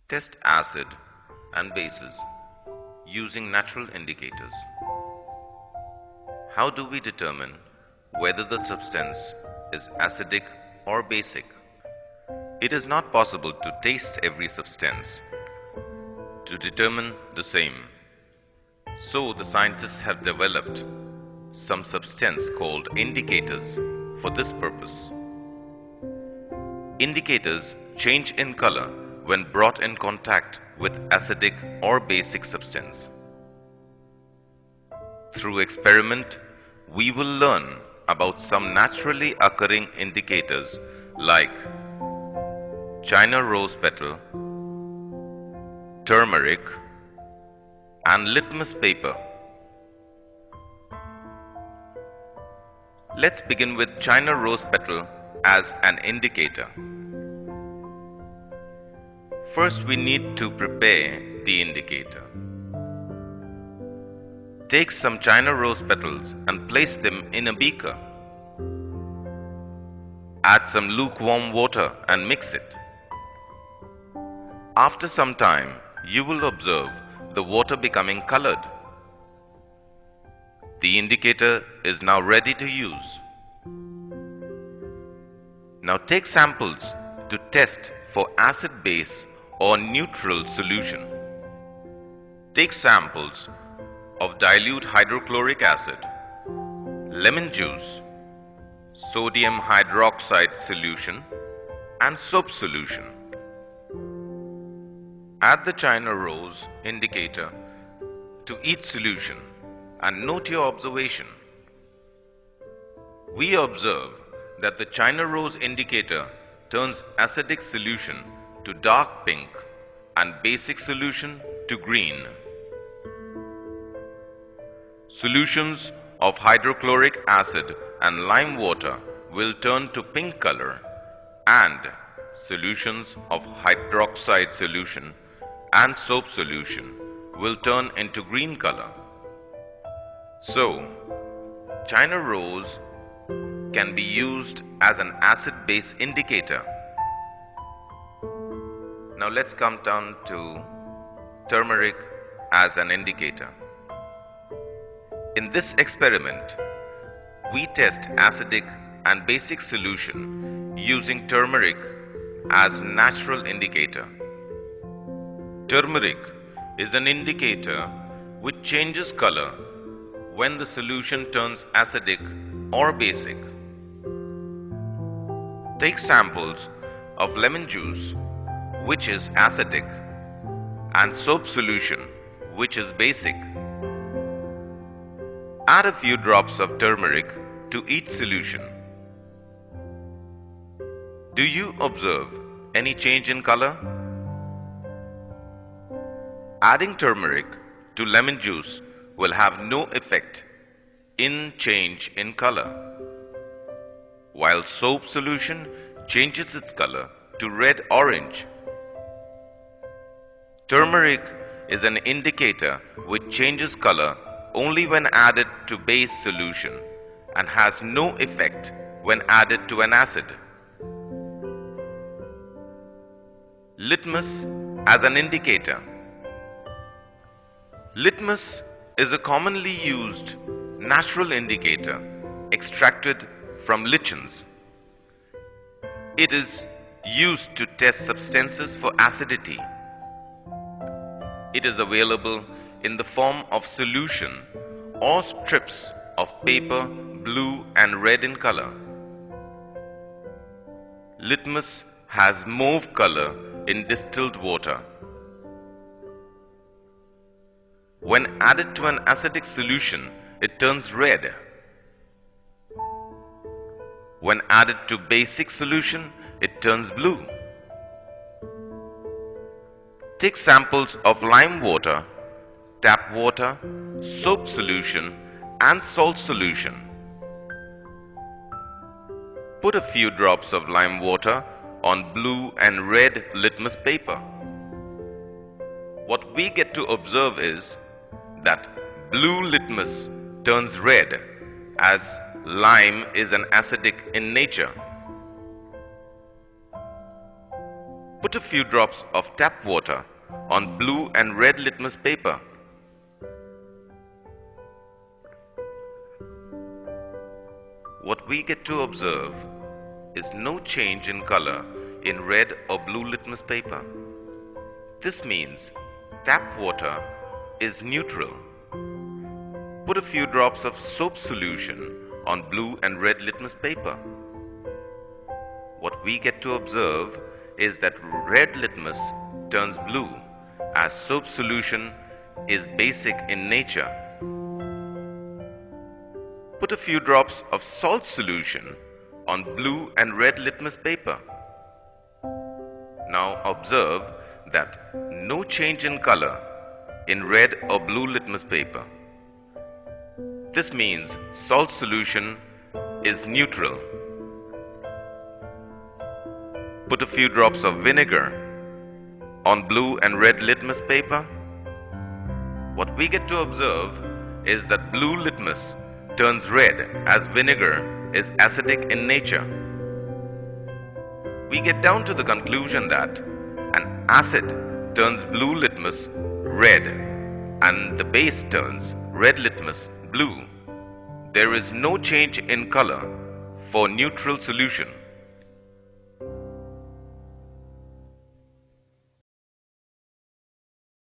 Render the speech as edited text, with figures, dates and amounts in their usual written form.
Test acid and bases using natural indicators. How do we determine whether the substance is acidic or basic? It is not possible to taste every substance to determine the same. So the scientists have developed some substance called indicators for this purpose. Indicators change in color when brought in contact with acidic or basic substance. Through experiment, we will learn about some naturally occurring indicators like China rose petal, turmeric, and litmus paper. Let's begin with China rose petal as an indicator. First, we need to prepare the indicator. Take some China rose petals and place them in a beaker. Add some lukewarm water and mix it. After some time, you will observe the water becoming colored. The indicator is now ready to use. Now take samples to test for acid-base or neutral solution. Take samples of dilute hydrochloric acid, lemon juice, sodium hydroxide solution, and soap solution. Add the China rose indicator to each solution and note your observation. We observe that the China rose indicator turns acidic solution to dark pink and basic solution to green. Solutions of hydrochloric acid and lime water will turn to pink color, and solutions of hydroxide solution and soap solution will turn into green color. So, China rose can be used as an acid-base indicator. Now let's come down to turmeric as an indicator. In this experiment, we test acidic and basic solution using turmeric as natural indicator. Turmeric is an indicator which changes color when the solution turns acidic or basic. Take samples of lemon juice, which is acidic, and soap solution, which is basic. Add a few drops of turmeric to each solution. Do you observe any change in color? Adding turmeric to lemon juice will have no effect in change in color, while soap solution changes its color to red-orange. Turmeric is an indicator which changes color only when added to base solution and has no effect when added to an acid. Litmus as an indicator. Litmus is a commonly used natural indicator extracted from lichens. It is used to test substances for acidity. It is available in the form of solution or strips of paper, blue and red in color. Litmus has mauve color in distilled water. When added to an acidic solution, it turns red. When added to basic solution, it turns blue. Take samples of lime water, tap water, soap solution, and salt solution. Put a few drops of lime water on blue and red litmus paper. What we get to observe is that blue litmus turns red as lime is an acidic in nature. Put a few drops of tap water on blue and red litmus paper. What we get to observe is no change in color in red or blue litmus paper. This means tap water is neutral. Put a few drops of soap solution on blue and red litmus paper. What we get to observe is that red litmus turns blue as soap solution is basic in nature. Put a few drops of salt solution on blue and red litmus paper. Now observe that no change in color in red or blue litmus paper. This means salt solution is neutral. Put a few drops of vinegar on blue and red litmus paper. What we get to observe is that blue litmus turns red as vinegar is acidic in nature. We get down to the conclusion that an acid turns blue litmus red and the base turns red litmus blue. There is no change in color for neutral solution.